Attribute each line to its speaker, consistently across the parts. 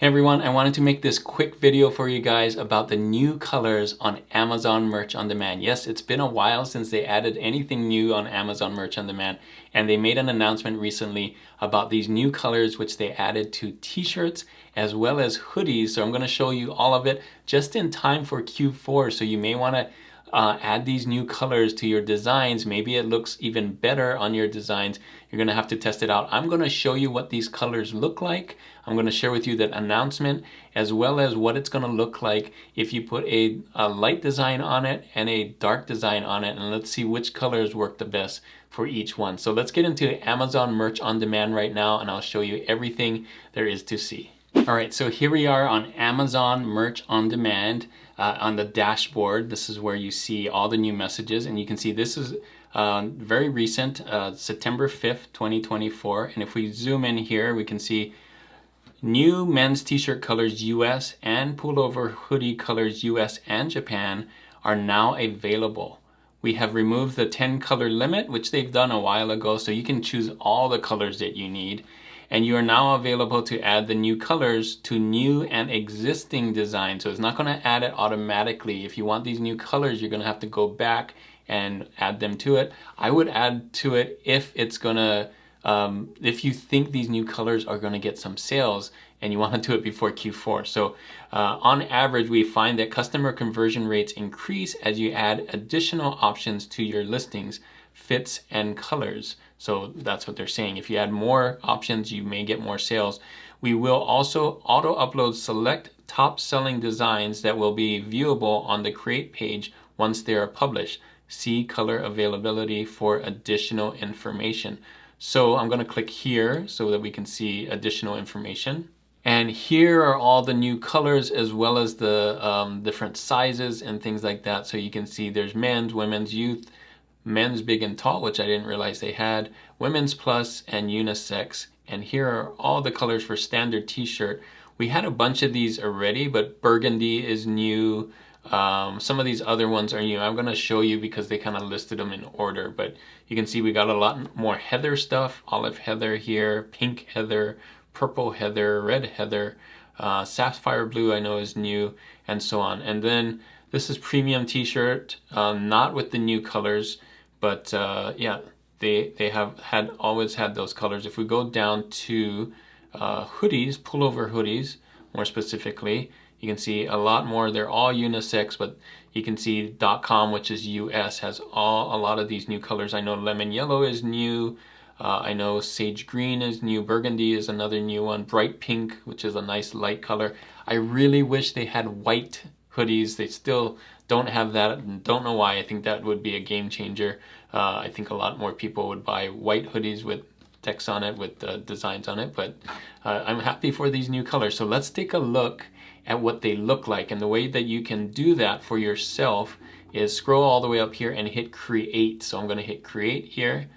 Speaker 1: Hey everyone, I wanted to make this quick video for you guys about the new colors on Amazon Merch on Demand. Yes, it's been a while since they added anything new on Amazon Merch on Demand, and they made an announcement recently about these new colors which they added to t-shirts as well as hoodies. So I'm going to show you all of it just in time for Q4, so you may want to add these new colors to your designs. Maybe it looks even better on your designs. You're gonna have to test it out. I'm gonna show you what these colors look like. I'm gonna share with you that announcement as well as what it's gonna look like if you put a light design on it and a dark design on it, and let's see which colors work the best for each one. So let's get into Amazon Merch on Demand right now, and I'll show you everything there is to see. All right, so here we are on Amazon Merch on Demand on the dashboard. This is where you see all the new messages, and you can see this is very recent, September 5th, 2024. And if we zoom in here, we can see new men's t-shirt colors US and pullover hoodie colors US and Japan are now available. We have removed the 10 color limit, which they've done a while ago, so you can choose all the colors that you need. And you are now available to add the new colors to new and existing designs. So it's not going to add it automatically. If you want these new colors, you're going to have to go back and add them to it. I would add to it if it's going to, if you think these new colors are going to get some sales and you want to do it before Q4. So on average, we find that customer conversion rates increase as you add additional options to your listings, fits, and colors. So that's what they're saying. If you add more options, you may get more sales. We will also auto-upload select top-selling designs that will be viewable on the Create page once they are published. See color availability for additional information. So I'm going to click here so that we can see additional information. And here are all the new colors as well as the different sizes and things like that. So you can see there's men's, women's, youth, men's big and tall, which I didn't realize they had, women's plus, and unisex. And here are all the colors for standard t-shirt. We had a bunch of these already, but burgundy is new. Some of these other ones are new. I'm going to show you because they kind of listed them in order, but you can see we got a lot more heather stuff. Olive heather here, pink heather, purple heather, red heather, sapphire blue I know is new, and so on. And then this is premium t-shirt, not with the new colors, but yeah, they have always had those colors. If we go down to hoodies, pullover hoodies, more specifically, you can see a lot more. They're all unisex, but you can see .com, which is US, has a lot of these new colors. I know lemon yellow is new. I know sage green is new. Burgundy is another new one. Bright pink, which is a nice light color. I really wish they had white hoodies. They still don't have that, and don't know why. I think that would be a game changer. I think a lot more people would buy white hoodies with text on it, with designs on it, but I'm happy for these new colors. So let's take a look at what they look like, and the way that you can do that for yourself is scroll all the way up here and hit create. So I'm going to hit create here,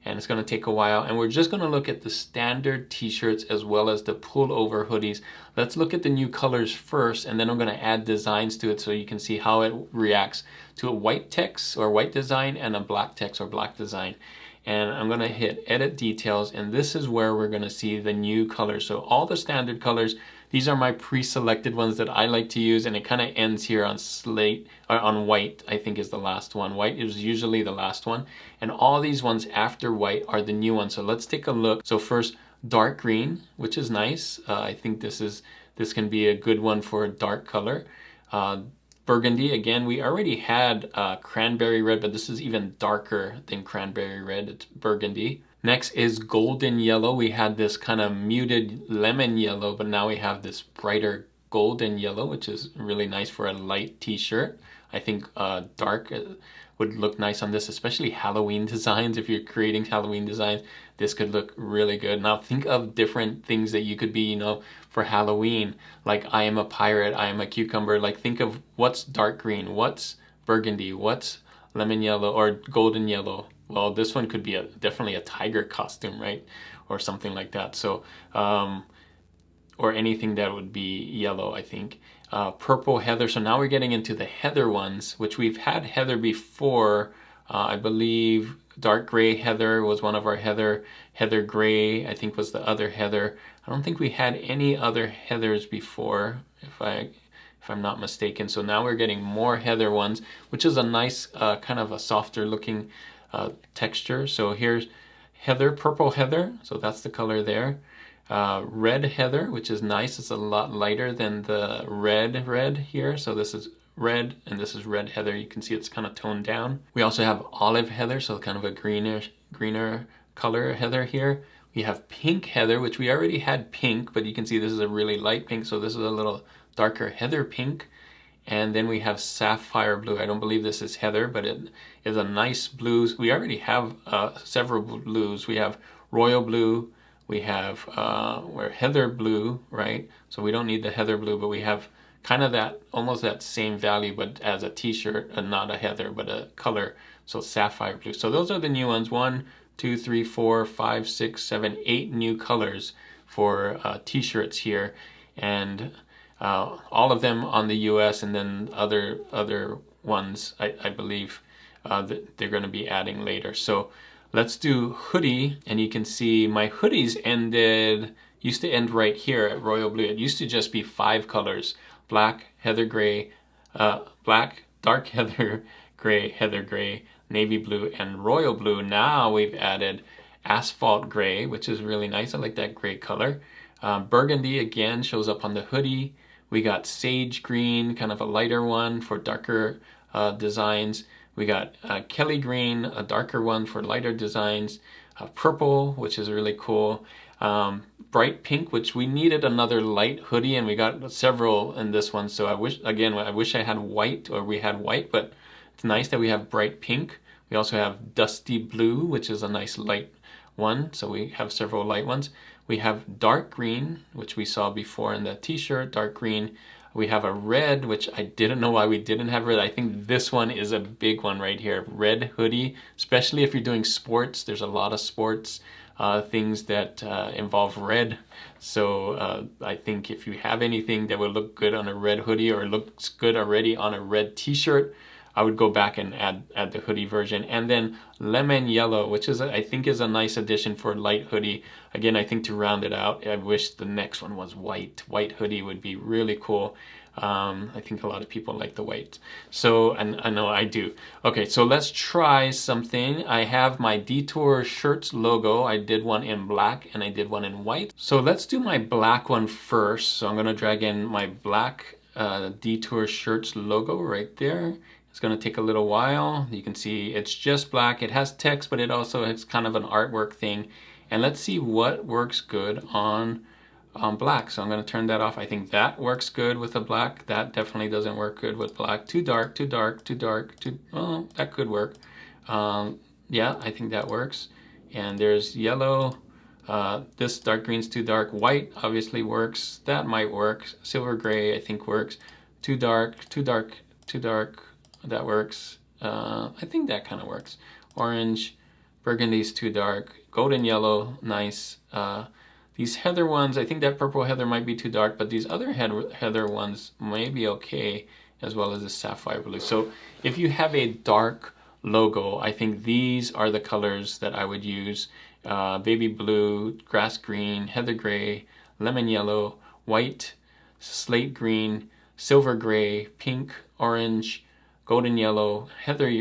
Speaker 1: and it's going to take a while, and we're just going to look at the standard t-shirts as well as the pullover hoodies. Let's look at the new colors first, and then I'm going to add designs to it so you can see how it reacts to a white text or white design and a black text or black design. And I'm going to hit edit details, and this is where we're going to see the new colors. So all the standard colors, these are my pre-selected ones that I like to use, and it kind of ends here on slate, or on white, I think is the last one. White is usually the last one, and all these ones after white are the new ones. So let's take a look. So first, dark green, which is nice. I think this can be a good one for a dark color. Burgundy, again, we already had cranberry red, but this is even darker than cranberry red. It's burgundy. Next is golden yellow. We had this kind of muted lemon yellow, but now we have this brighter golden yellow, which is really nice for a light t-shirt. I think dark would look nice on this, especially Halloween designs. If you're creating Halloween designs, this could look really good. Now think of different things that you could be, for Halloween, like I am a pirate, I am a cucumber. Like think of what's dark green, what's burgundy, what's lemon yellow or golden yellow. Well, this one could be definitely a tiger costume, right? Or something like that. So, or anything that would be yellow, I think. Purple heather. So now we're getting into the heather ones, which we've had heather before I believe dark gray heather was one of our heather. Heather gray, I think, was the other heather. I don't think we had any other heathers before, if I'm not mistaken. So now we're getting more heather ones, which is a nice kind of a softer looking texture. So here's heather, purple heather. So that's the color there. Red heather, which is nice. It's a lot lighter than the red here. So this is red and this is red heather. You can see it's kind of toned down. We also have olive heather, so kind of a greener color heather here. We have pink heather, which we already had pink, but you can see this is a really light pink, so this is a little darker heather pink. And then we have sapphire blue. I don't believe this is heather, but it is a nice blue. We already have several blues. We have royal blue. We have we're heather blue, right? So we don't need the heather blue, but we have kind of that, almost that same value, but as a t-shirt, not a heather, but a color. So sapphire blue. So those are the new ones. 1, 2, 3, 4, 5, 6, 7, 8 new colors for t-shirts here. And all of them on the US, and then other ones I believe that they're going to be adding later. So let's do hoodie, and you can see my hoodies used to end right here at royal blue. It used to just be 5 colors: black, heather gray, black, dark heather gray, navy blue, and royal blue. Now we've added asphalt gray, which is really nice. I like that gray color. Burgundy again shows up on the hoodie. We got sage green, kind of a lighter one for darker designs. We got Kelly green, a darker one for lighter designs. Purple, which is really cool. Bright pink, which we needed another light hoodie, and we got several in this one. So I wish I had white, or we had white, but it's nice that we have bright pink. We also have dusty blue, which is a nice light one. So we have several light ones. We have dark green, which we saw before in the t-shirt, dark green. We have a red, which I didn't know why we didn't have red. I think this one is a big one right here. Red hoodie, especially if you're doing sports. There's a lot of sports things that involve red. So I think if you have anything that would look good on a red hoodie, or looks good already on a red t-shirt, I would go back and add the hoodie version. And then lemon yellow, which is I think is a nice addition for light hoodie. Again, I think to round it out, I wish the next one was white. White hoodie would be really cool. I think a lot of people like the white. So, and I know I do. Okay, so let's try something. I have my Detour Shirts logo. I did one in black and I did one in white. So let's do my black one first. So I'm gonna drag in my black Detour Shirts logo right there. It's going to take a little while. You can see it's just black. It has text, but it also has kind of an artwork thing. And let's see what works good on black. So I'm going to turn that off. I think that works good with the black. That definitely doesn't work good with black. Too dark, too dark, too dark, oh, that could work. Yeah, I think that works. And there's yellow. This dark green's too dark. White obviously works. That might work. Silver gray I think works. Too dark, too dark, too dark. That works. I think that kind of works. Orange, burgundy's too dark. Golden yellow, nice. These heather ones, I think that purple heather might be too dark, but these other heather ones may be okay, as well as the sapphire blue. So if you have a dark logo, I think these are the colors that I would use. Baby blue, grass green, heather gray, lemon yellow, white, slate green, silver gray, pink, orange, golden yellow, heather,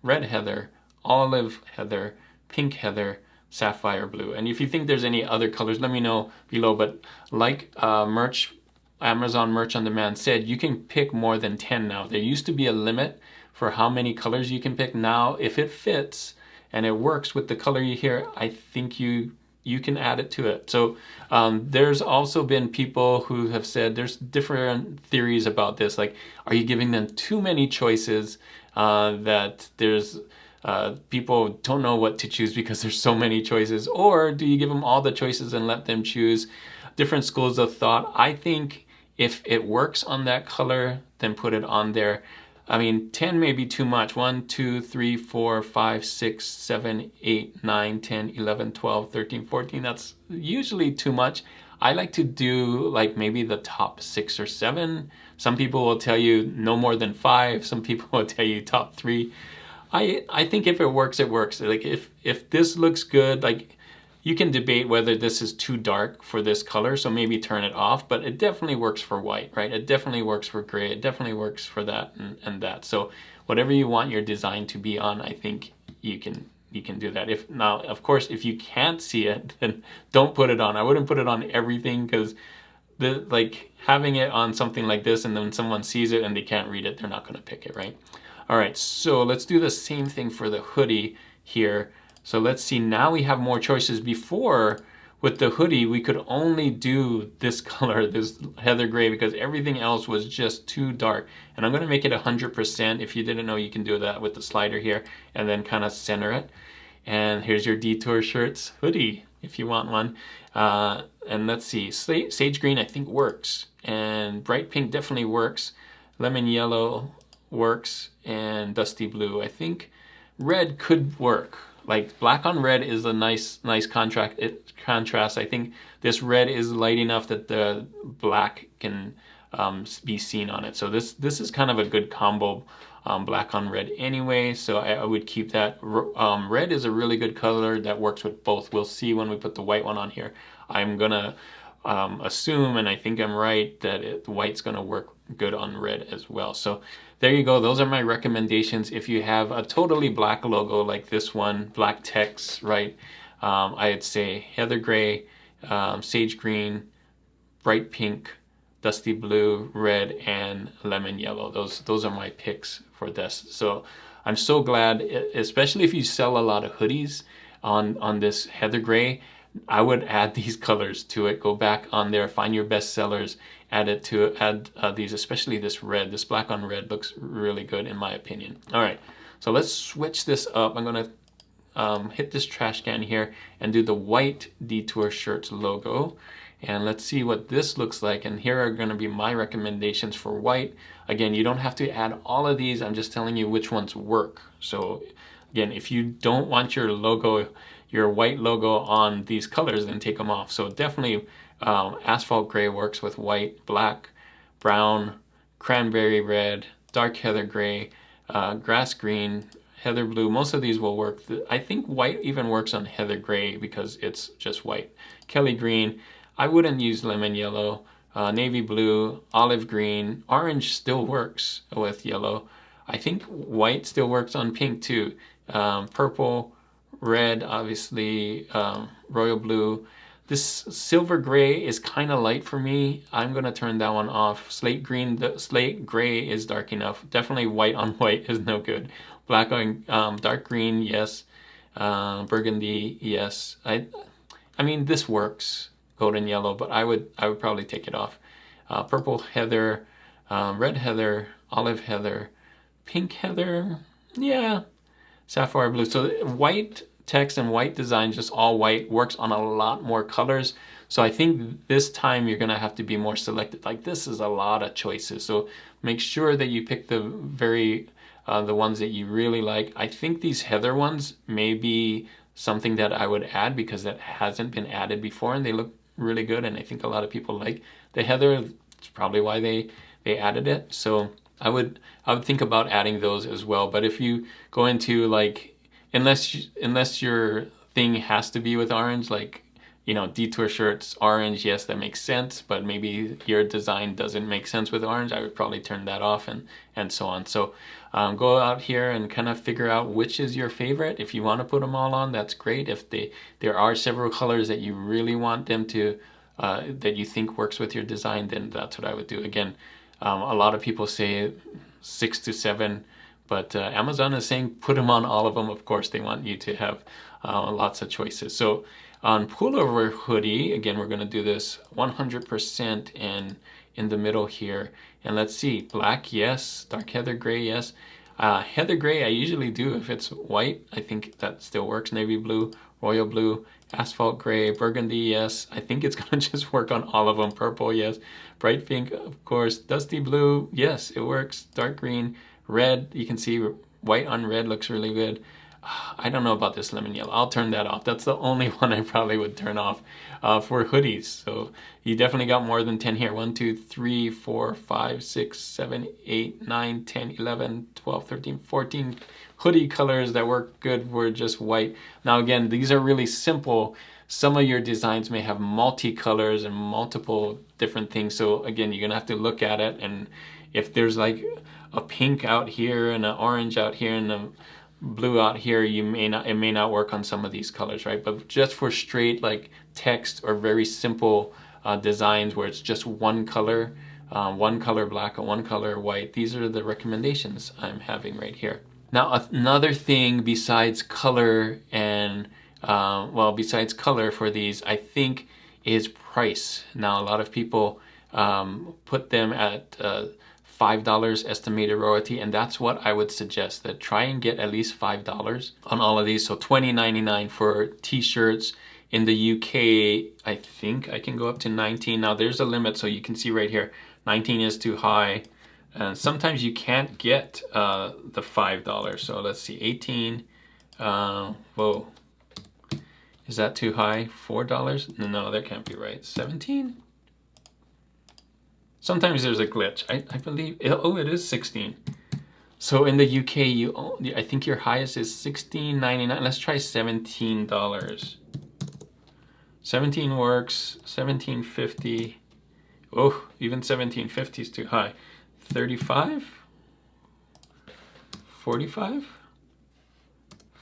Speaker 1: red heather, olive heather, pink heather, sapphire blue. And if you think there's any other colors, let me know below. But like Amazon Merch on Demand said, you can pick more than 10 now. There used to be a limit for how many colors you can pick. Now, if it fits and it works with the color you hear, I think you can add it to it. So there's also been people who have said there's different theories about this. Like, are you giving them too many choices that there's people don't know what to choose because there's so many choices? Or do you give them all the choices and let them choose? Different schools of thought. I think if it works on that color, then put it on there. I mean, 10 may be too much. 1, 2, 3, 4, 5, 6, 7, 8, 9, 10, 11, 12, 13, 14. That's usually too much. I like to do like maybe the top 6 or 7. Some people will tell you no more than 5. Some people will tell you top 3. I think if it works, it works. Like if this looks good, like you can debate whether this is too dark for this color, so maybe turn it off, but it definitely works for white, right? It definitely works for gray. It definitely works for that and that. So whatever you want your design to be on, I think you can do that. If now, of course, if you can't see it, then don't put it on. I wouldn't put it on everything because like having it on something like this and then someone sees it and they can't read it, they're not going to pick it, right? All right, so let's do the same thing for the hoodie here. So let's see, now we have more choices. Before, with the hoodie, we could only do this color, this heather gray, because everything else was just too dark. And I'm gonna make it 100%. If you didn't know, you can do that with the slider here and then kind of center it. And here's your Detour Shirts hoodie, if you want one. And let's see, sage green I think works. And bright pink definitely works. Lemon yellow works, and dusty blue. I think red could work. Like black on red is a nice contrast. I think this red is light enough that the black can be seen on it. So this is kind of a good combo, black on red anyway. So I would keep that. Red is a really good color that works with both. We'll see when we put the white one on here. I'm gonna assume, and I think I'm right, that white's gonna work good on red as well. So there you go. Those are my recommendations. If you have a totally black logo like this one, black text, right? I'd say heather gray, sage green, bright pink, dusty blue, red, and lemon yellow. Those are my picks for this. So I'm so glad, especially if you sell a lot of hoodies on this heather gray, I would add these colors to it. Go back on there, find your best sellers, add these, especially this red. This black on red looks really good in my opinion. All right, so let's switch this up. I'm gonna hit this trash can here and do the white Detour Shirts logo. And let's see what this looks like. And here are gonna be my recommendations for white. Again, you don't have to add all of these. I'm just telling you which ones work. So again, if you don't want your logo, your white logo on these colors, then take them off. So definitely asphalt gray works with white, black, brown, cranberry red, dark heather gray, grass green, heather blue. Most of these will work. I think white even works on heather gray because it's just white. Kelly green. I wouldn't use lemon yellow. Navy blue, olive green, orange still works with yellow. I think white still works on pink too. Purple, red, obviously, royal blue. This silver gray is kind of light for me. I'm gonna turn that one off. Slate green, the slate gray is dark enough. Definitely white on white is no good. Black on dark green, yes. Burgundy, yes. I mean this works. Golden yellow, but I would probably take it off. Purple heather, red heather, olive heather, pink heather, yeah. Sapphire blue. So white text and white design, just all white, works on a lot more colors. So I think this time you're gonna have to be more selective. Like this is a lot of choices. So make sure that you pick the ones that you really like. I think these heather ones may be something that I would add because that hasn't been added before and they look really good. And I think a lot of people like the heather. It's probably why they added it. So I would think about adding those as well. But if you go into like, unless your thing has to be with orange, like, you know, Detour Shirts, orange, yes, that makes sense, but maybe your design doesn't make sense with orange, I would probably turn that off and so on. So go out here and kind of figure out which is your favorite. If you want to put them all on, that's great. If there are several colors that you really want them to, that you think works with your design, then that's what I would do. Again, a lot of people say 6 to 7, but Amazon is saying put them on all of them. Of course, they want you to have lots of choices. So on pullover hoodie, again, we're going to do this 100% and in the middle here. And let's see, black, yes. Dark heather gray, yes. Heather gray, I usually do if it's white. I think that still works. Navy blue, royal blue, asphalt gray, burgundy, yes. I think it's going to just work on all of them. Purple, yes. Bright pink, of course. Dusty blue, yes, it works. Dark green, red, you can see white on red looks really good. I don't know about this lemon yellow. I'll turn that off. That's the only one I probably would turn off for hoodies. So you definitely got more than 10 here. 1, 2, 3, 4, 5, 6, 7, 8, 9, 10, 11, 12, 13, 14 hoodie colors that work good were just white. Now again, these are really simple. Some of your designs may have multi-colors and multiple different things. So again, you're gonna have to look at it, and if there's like a pink out here and an orange out here and a blue out here, it may not work on some of these colors, right? But just for straight like text or very simple designs where it's just one color black and one color white, these are the recommendations I'm having right here. Now another thing besides color and besides color for these, I think, is price. Now a lot of people put them at $5 estimated royalty, and that's what I would suggest, that try and get at least $5 on all of these. So $20.99 for t-shirts. In the UK, I think I can go up to 19. Now there's a limit, so you can see right here, 19 is too high. And sometimes you can't get the $5. So let's see, 18. Whoa, is that too high? $4? No, that can't be right. 17? Sometimes there's a glitch. I believe, oh, it is 16. So in the UK, I think your highest is $16.99. Let's try $17. 17 works. 17.50. Oh, even 17.50 is too high. 35? 45?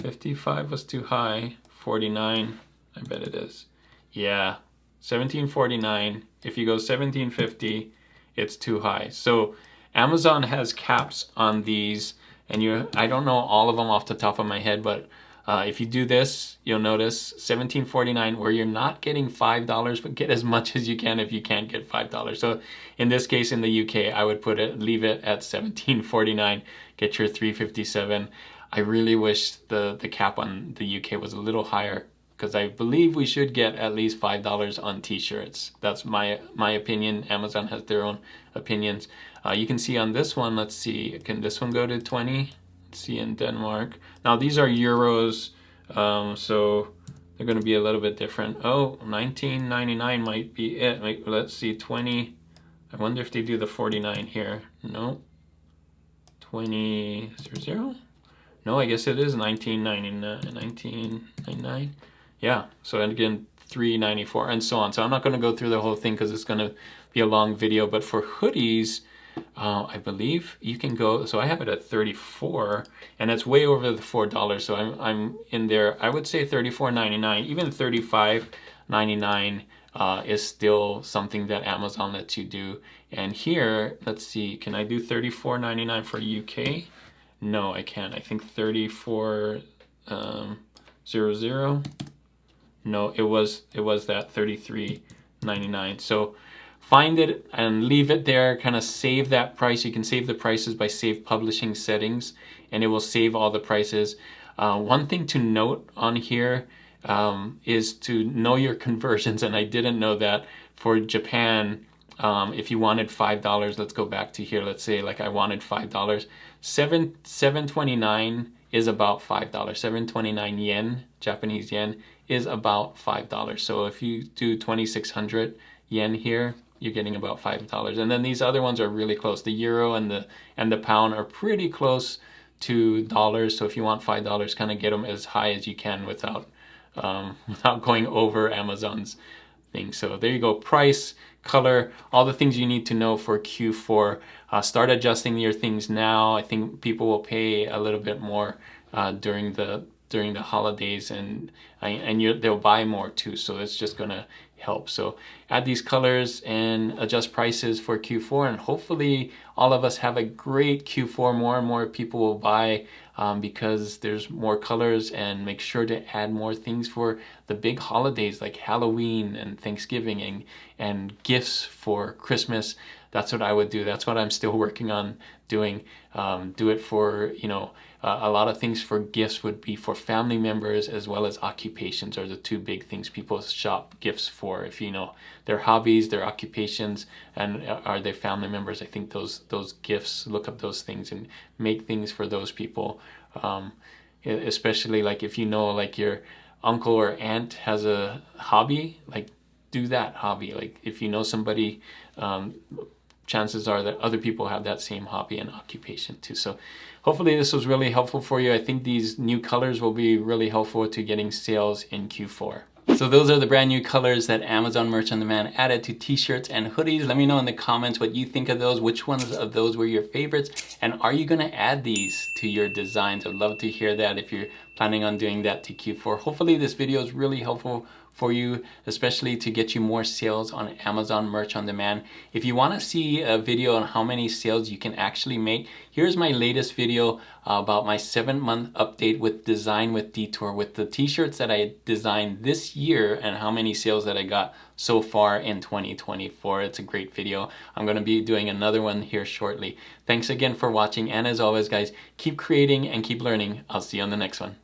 Speaker 1: 55 was too high. 49, I bet it is. Yeah, 17.49. If you go 17.50, it's too high. So Amazon has caps on these, and I don't know all of them off the top of my head, but if you do this, you'll notice $17.49, where you're not getting $5, but get as much as you can if you can't get $5. So in this case, in the UK, I would leave it at $17.49, get your $3.57. I really wish the cap on the UK was a little higher, because I believe we should get at least $5 on t-shirts. That's my opinion. Amazon has their own opinions. You can see on this one, let's see, can this one go to 20? Let's see, in Denmark. Now these are euros, so they're going to be a little bit different. Oh, $19.99 might be it. Let's see, 20. I wonder if they do the 49 here. No. 20.00? No, I guess it is $19.99. Yeah, so again, $3.94 and so on. So I'm not going to go through the whole thing because it's going to be a long video. But for hoodies, I believe you can go. So I have it at 34, and it's way over the $4. So I'm in there. I would say $34.99. Even $35.99 is still something that Amazon lets you do. And here, let's see, can I do $34.99 for UK? No, I can't. I think 34.00. No, it was that 33.99. So find it and leave it there. Kind of save that price. You can save the prices by save publishing settings, and it will save all the prices. One thing to note on here is to know your conversions, and I didn't know that. For Japan, if you wanted $5, let's go back to here. Let's say like I wanted $5. $7.29 is about $5. 729 yen, Japanese yen, is about $5. So if you do 2,600 yen here, you're getting about $5. And then these other ones are really close. The euro and the pound are pretty close to dollars. So if you want $5, kind of get them as high as you can without going over Amazon's thing. So there you go. Price, color, all the things you need to know for Q4. Start adjusting your things now. I think people will pay a little bit more during the holidays, and they'll buy more too. So it's just gonna help. So add these colors and adjust prices for Q4, and hopefully all of us have a great Q4. More and more people will buy because there's more colors, and make sure to add more things for the big holidays like Halloween and Thanksgiving and gifts for Christmas. That's what I would do. That's what I'm still working on doing. Do it for, a lot of things for gifts would be for family members, as well as occupations are the two big things people shop gifts for. If their hobbies, their occupations, and are their family members, I think those gifts, look up those things and make things for those people. especially like if you know like your uncle or aunt has a hobby, like do that hobby. Like if you know somebody, chances are that other people have that same hobby and occupation too. So hopefully this was really helpful for you. I think these new colors will be really helpful to getting sales in Q4. So those are the brand new colors that Amazon Merch on Demand added to t-shirts and hoodies. Let me know in the comments what you think of those. Which ones of those were your favorites? And are you gonna add these to your designs? I'd love to hear that if you're planning on doing that to Q4. Hopefully this video is really helpful for you, especially to get you more sales on Amazon Merch on Demand. If you want to see a video on how many sales you can actually make, here's my latest video about my 7-month update with Design with Detour, with the t-shirts that I designed this year and how many sales that I got so far in 2024. It's a great video. I'm going to be doing another one here shortly. Thanks again for watching, and as always guys, keep creating and keep learning. I'll see you on the next one.